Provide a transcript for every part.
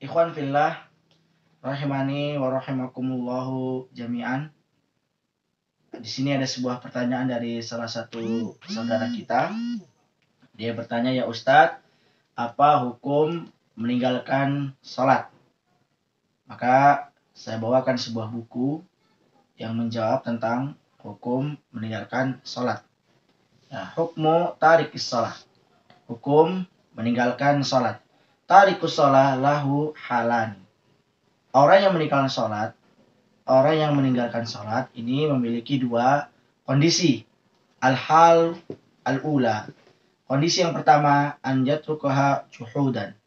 Ikhwan fillah, rahimani wa rahimakumullahu jami'an. Di sini ada sebuah pertanyaan dari salah satu saudara kita. Dia bertanya, ya Ustadz, apa hukum meninggalkan sholat? Maka saya bawakan sebuah buku yang menjawab tentang hukum meninggalkan sholat. Hukmu tarikis sholat. Hukum meninggalkan sholat. Tarikus sholat lahu halan. Orang yang meninggalkan sholat ini memiliki dua kondisi. Al-hal al-ula. Kondisi yang pertama, an yatrukaha juhudan.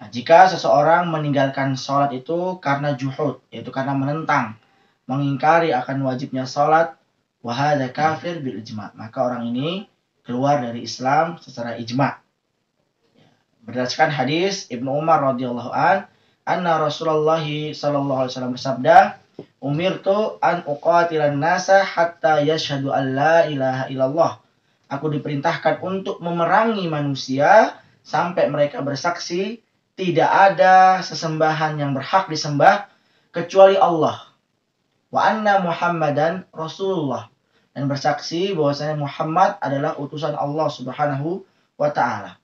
Jika seseorang meninggalkan sholat itu karena juhud, yaitu karena menentang, mengingkari akan wajibnya sholat, wa hadza kafir bil ijma', maka orang ini keluar dari Islam secara ijma'. Berdasarkan hadis Ibnu Umar radhiyallahu anna Rasulullah sallallahu alaihi wasallam bersabda, "Umirtu an uqatilan nasa hatta yashhadu an la ilaha illallah." Aku diperintahkan untuk memerangi manusia sampai mereka bersaksi tidak ada sesembahan yang berhak disembah kecuali Allah. Wa anna Muhammadan Rasulullah, dan bersaksi bahwasanya Muhammad adalah utusan Allah Subhanahu wa taala.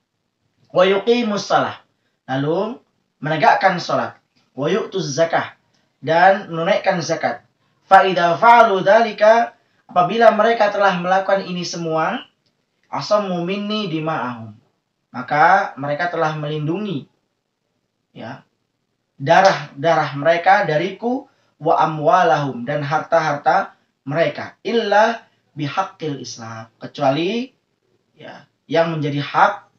Wa yuqimus shalah, lalu menegakkan salat. Wa yu'tuz zakah, dan menunaikan zakat. Fa idza fa'alu dzalika, apabila mereka telah melakukan ini semua, asammu minni dima'ahum, maka mereka telah melindungi darah mereka dariku, wa amwalahum, dan harta-harta mereka, illa bihaqqil Islam, kecuali yang menjadi hak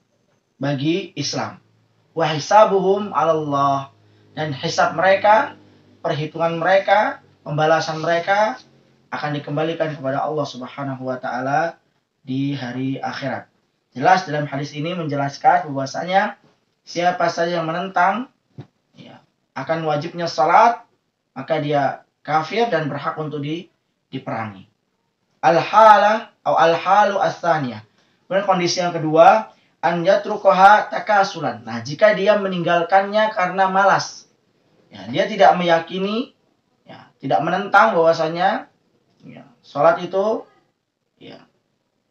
bagi Islam. Wa hisabuhum 'ala Allah, dan hisab mereka, perhitungan mereka, pembalasan mereka akan dikembalikan kepada Allah Subhanahu wa taala di hari akhirat. Jelas dalam hadis ini menjelaskan bahwasanya siapa saja yang menentang akan wajibnya salat, maka dia kafir dan berhak untuk diperangi. Al-halah atau al-halu ats-tsaniyah. Kemudian kondisi yang kedua, an yatrukaha takasulan. Jika dia meninggalkannya karena malas. Dia tidak meyakini, tidak menentang bahwasanya salat itu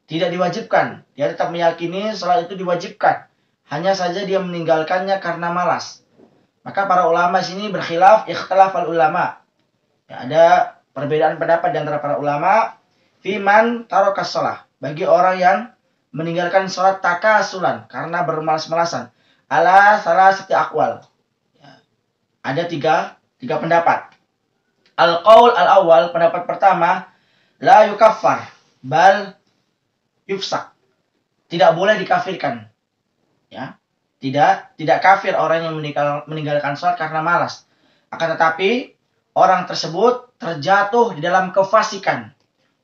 tidak diwajibkan. Dia tetap meyakini salat itu diwajibkan. Hanya saja dia meninggalkannya karena malas. Maka para ulama sini berkhilaf, ikhtilafal ulama. Ada perbedaan pendapat di antara para ulama fiman tarakas shalah, bagi orang yang meninggalkan salat takasulan karena bermalas-malasan. Ala salasati aqwal. Ada tiga pendapat. Al-qaul al-awwal, pendapat pertama, la yukaffar bal yufsak. Tidak boleh dikafirkan. Tidak kafir orang yang meninggalkan salat karena malas. Akan tetapi orang tersebut terjatuh di dalam kefasikan.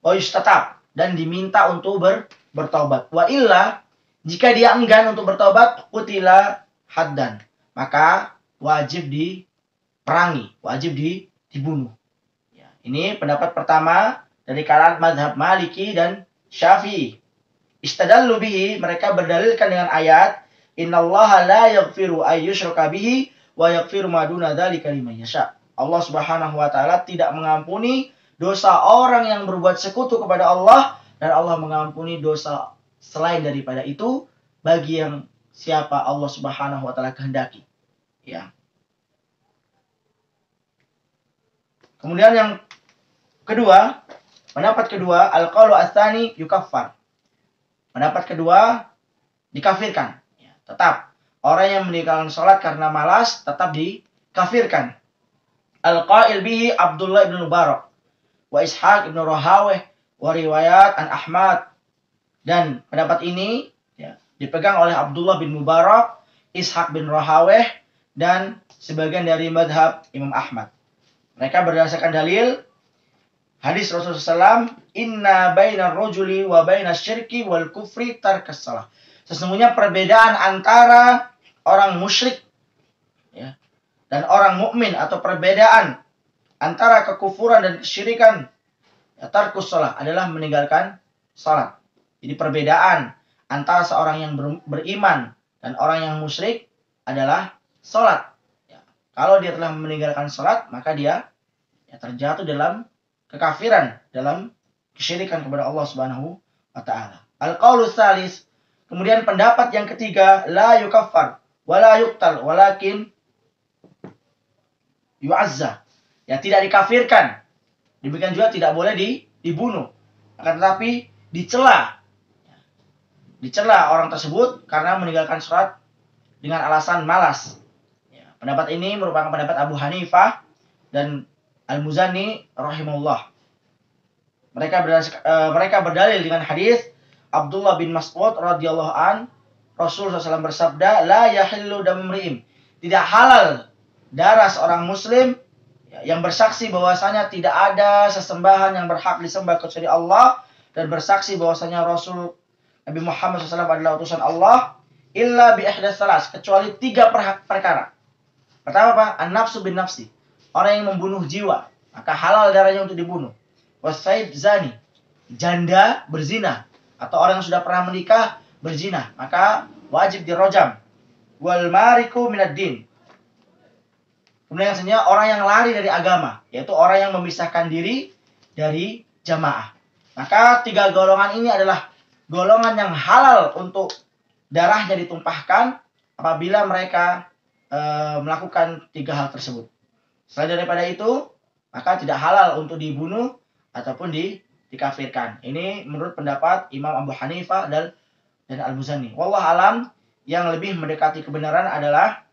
Wa yustatab, dan diminta untuk bertobat. Wa illa, jika dia enggan untuk bertobat, qutila haddan, maka wajib diperangi, wajib dibunuh. Ini pendapat pertama dari kalangan mazhab Maliki dan Syafi'i. Istadallu bihi, mereka berdalilkan dengan ayat, innallaha la yaghfiru ay yushraka bihi wa yaghfiru ma duna dzalika liman yasha. Allah Subhanahu wa taala tidak mengampuni dosa orang yang berbuat sekutu kepada Allah, dan Allah mengampuni dosa selain daripada itu bagi yang siapa Allah Subhanahu wa taala kehendaki. Kemudian yang kedua, pendapat kedua, al-qaulu ats-tsani yukaffar. Pendapat kedua, dikafirkan. Tetap orang yang meninggalkan salat karena malas tetap dikafirkan. Al-qail bihi Abdullah bin Mubarak wa Ishaq bin Rahawih wa riwayat an Ahmad. Dan pendapat ini dipegang oleh Abdullah bin Mubarak, Ishaq bin Rahawih, dan sebagian dari madhab Imam Ahmad. Mereka berdasarkan dalil hadis Rasulullah SAW, inna bainar rajuli wa bainas syirki wal kufri tarkas shalah. Sesungguhnya perbedaan antara orang musyrik dan orang mukmin, atau perbedaan antara kekufuran dan kesyirikan, tarkus shalah, adalah meninggalkan salat. Jadi perbedaan antara seorang yang beriman dan orang yang musyrik adalah salat. Kalau dia telah meninggalkan sholat, maka dia terjatuh dalam kekafiran, dalam kesyirikan kepada Allah Subhanahu wa taala. Al-qaulu tsalis, kemudian pendapat yang ketiga, la yukaffar wala yuqtal walakin yu'azza. Ya, tidak dikafirkan. Demikian juga tidak boleh dibunuh. Akan tetapi dicela. Dicela orang tersebut karena meninggalkan sholat dengan alasan malas. Ya, pendapat ini merupakan pendapat Abu Hanifah dan Al-Muzani rahimahullah. Mereka berdalil dengan hadis Abdullah bin Mas'ud radhiyallahu an, Rasul SAW bersabda, la yahillu damu imri'in. Tidak halal darah seorang muslim yang bersaksi bahwasanya tidak ada sesembahan yang berhak disembah kecuali Allah, dan bersaksi bahwasanya Rasul Nabi Muhammad SAW adalah utusan Allah, illa bi ihdas salas, kecuali 3 perkara. Pertama apa? An-nafsu bin nafsi, orang yang membunuh jiwa, maka halal darahnya untuk dibunuh. Wasaib zani, janda berzina, atau orang yang sudah pernah menikah berzina, maka wajib dirojam. Wal mariku minad din, kemudian yang selanjutnya orang yang lari dari agama, yaitu orang yang memisahkan diri dari jamaah. Maka 3 golongan ini adalah golongan yang halal untuk darahnya ditumpahkan apabila mereka melakukan 3 hal tersebut. Selain daripada itu, maka tidak halal untuk dibunuh ataupun dikafirkan. Ini menurut pendapat Imam Abu Hanifah dan Al-Muzani. Wallahu alam, yang lebih mendekati kebenaran adalah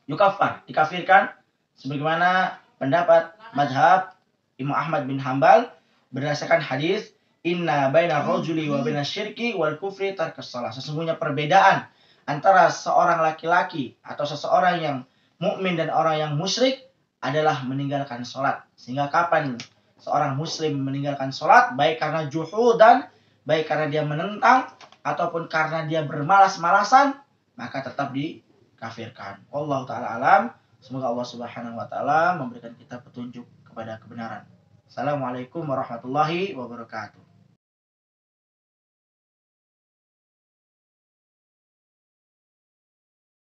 yukaffar, dikafirkan, sebagaimana pendapat madhab Imam Ahmad bin Hambal berdasarkan hadis inna baina rajuli wa baina syirki wal kufri tarkus shalah. Sesungguhnya perbedaan antara seorang laki-laki atau seseorang yang mukmin dan orang yang musyrik adalah meninggalkan sholat. Sehingga kapan seorang muslim meninggalkan sholat, baik karena juhudan, baik karena dia menentang, ataupun karena dia bermalas-malasan, maka tetap dikafirkan. Wallahu ta'ala alam. Semoga Allah Subhanahu wa taala memberikan kita petunjuk kepada kebenaran. Assalamualaikum warahmatullahi wabarakatuh.